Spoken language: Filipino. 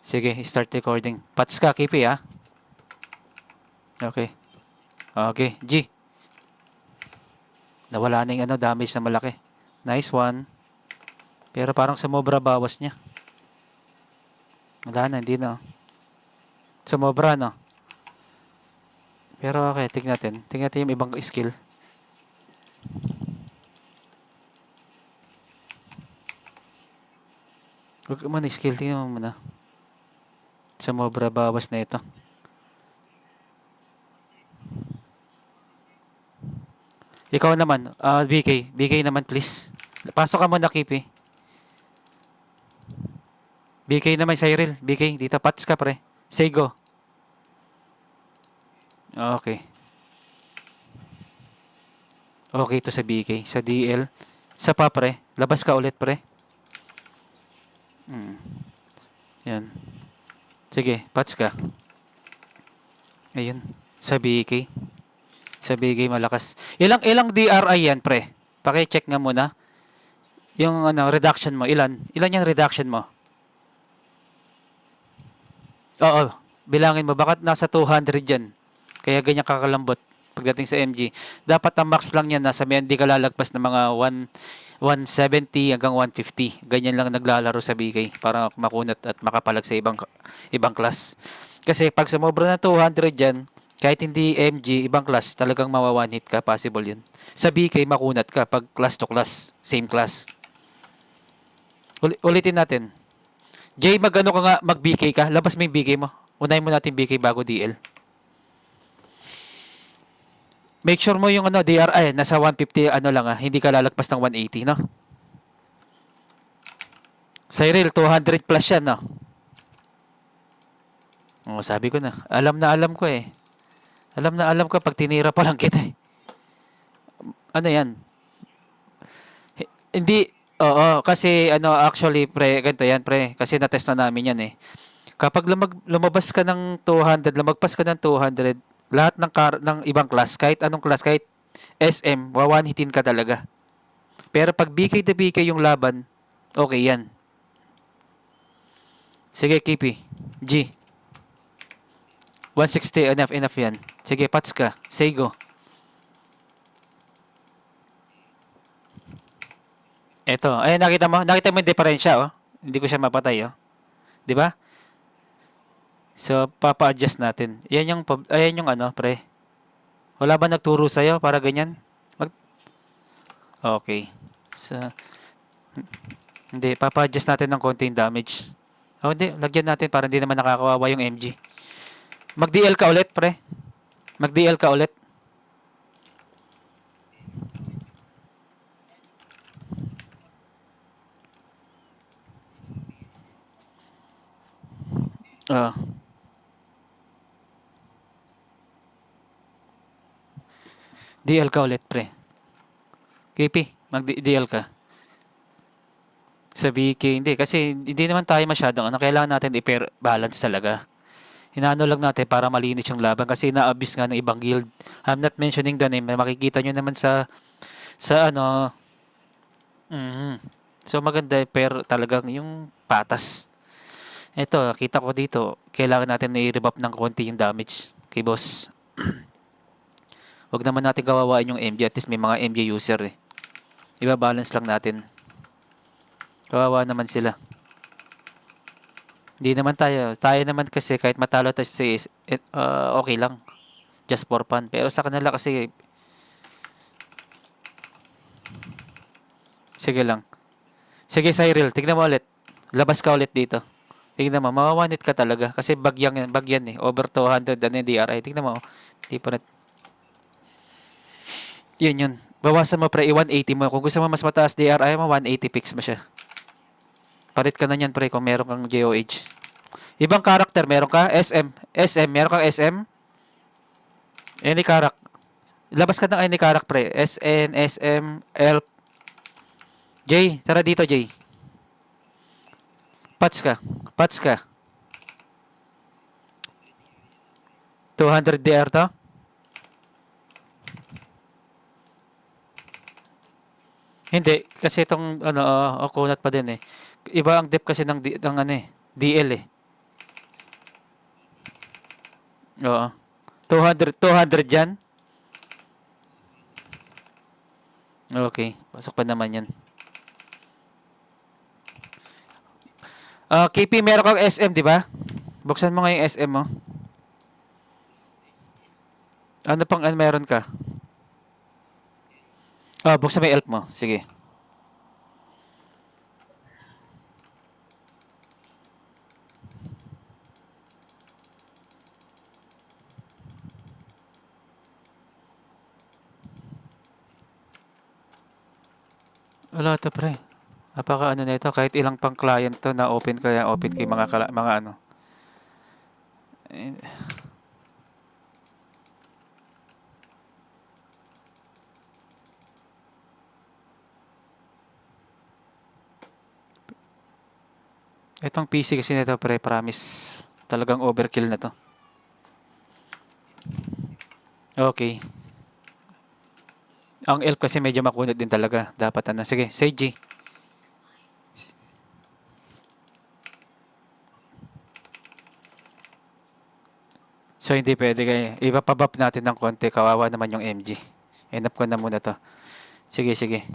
Sige, start recording. Pats ka, Kipi, ha? Okay. Okay, G. Nawala na yung damage na malaki. Nice one. Pero parang sumobra bawas niya. Wala na, hindi na. Sumobra, no? Pero okay, tignan natin. Tignan natin yung ibang skill. Huwag mo na skill, tingnan mo muna. Sumobra bawas na ito. Ikaw naman, BK. BK naman, please. Pasok ka muna, Kipi. BK naman, Cyril. BK, dito, pats ka, pre. Say go. Okay. Okay to sa BK. Sa DL. Sa pa, pre. Labas ka ulit, pre. Yan. Sige, pats ka. Ayun. Sa BK. Sa BK malakas. Ilang DRI yan, pre? Paki-check nga muna. Yung reduction mo, ilan? Ilan yung reduction mo? Oo, bilangin mo. Bakit nasa 200 yan? Kaya ganyan kakalambot pagdating sa MG. Dapat ang max lang yan. Nasa may hindi ka lalagpas ng mga 170 hanggang 150. Ganyan lang naglalaro sa BK para makunat at makapalag sa ibang class. Kasi pag sumobra na 200 yan, kahit hindi MG, ibang class, talagang mawa-one hit ka. Possible yun. Sa BK, makunat ka pag class to class. Same class. Ulitin natin. Jay, mag-ano ka nga, mag-BK ka. Labas mo yung BK mo. Unahin mo natin BK bago DL. Make sure mo yung DRI, nasa 150 lang hindi ka lalagpas ng 180, no? Cyril, 200 plus yan, no? Oh, sabi ko na. Alam ko eh. Alam ko pag tinira pa lang kita eh. Ano yan? Hindi, oo, kasi actually, pre, ganito yan, pre. Kasi natest na namin yan eh. Kapag lumabas ka ng 200, lumagpas ka ng 200, lahat ng ibang class, kahit anong class, kahit SM, wawan-hitin ka talaga. Pero pag BK to BK yung laban, okay yan. Sige, Kipi. G. 160, enough yan. Sige, pats ka. Say go. Eto, ay nakita mo yung diferensya, oh. Hindi ko siya mapatay, oh. 'Di ba? So, papa-adjust natin. Ayan yung pre. Wala ba nagturo sa'yo para ganyan? Okay. So, hindi, papa-adjust natin ng konting damage. Oh, hindi, lagyan natin para hindi naman nakakawawa yung MG. Mag-DL ka ulit, pre. Mag-DL ka ulit. Ah. DL ka ulit, pre. KP, mag-DL ka. Sa BK, hindi. Kasi hindi naman tayo masyadong kailangan natin i-pair balance talaga. Inaano lang natin para malinis yung laban kasi na-abuse nga ng ibang guild. I'm not mentioning the name. Makikita nyo naman sa So maganda pair talagang yung patas. Ito, kita ko dito, kailangan natin na i-rebuff ng konti yung damage kay boss. Huwag naman natin kawawain yung MG. At least may mga MG user eh. Iba-balance lang natin. Kawawa naman sila. Hindi naman tayo. Tayo naman kasi kahit matalo tayo okay lang. Just for fun. Pero sa kanila kasi sige lang. Sige Cyril, tignan mo ulit. Labas ka ulit dito. Tignan mo, mawawanit ka talaga. Kasi bagyan eh. Over 200 yung DRI. Tignan mo. Di pa yun. Bawasan mo pre, 180 mo. Kung gusto mo mas mataas DRI mo, 180 fix mo siya. Palit ka na yan pre kung meron kang JOH. Ibang karakter, meron ka? SM, meron kang SM? Any karak. Labas ka ng any karak pre. SN, SM, ELF. J, tara dito J. Pats ka. 200 DR to? Hindi, kasi itong kunat pa din eh. Iba ang depth kasi ng DL eh. Oo. 200 yan? Okay. Pasok pa naman yan. KP, meron kang SM, di ba? Buksan mo nga yung SM mo. Ano pang ano meron ka? Buksan mo yung ELF mo. Sige. Wala to, pre. Napaka ano na ito. Kahit ilang pang client to na open kaya open kay mga ano. Eh, Itong PC kasi nito, pre, promise. Talagang overkill na to. Okay. Ang ELF kasi medyo makunat din talaga. Dapat ano. Sige, say G. So, hindi pwede kayo. Ipapabab natin ng konti. Kawawa naman yung MG. End up ko na muna to. Sige, sige.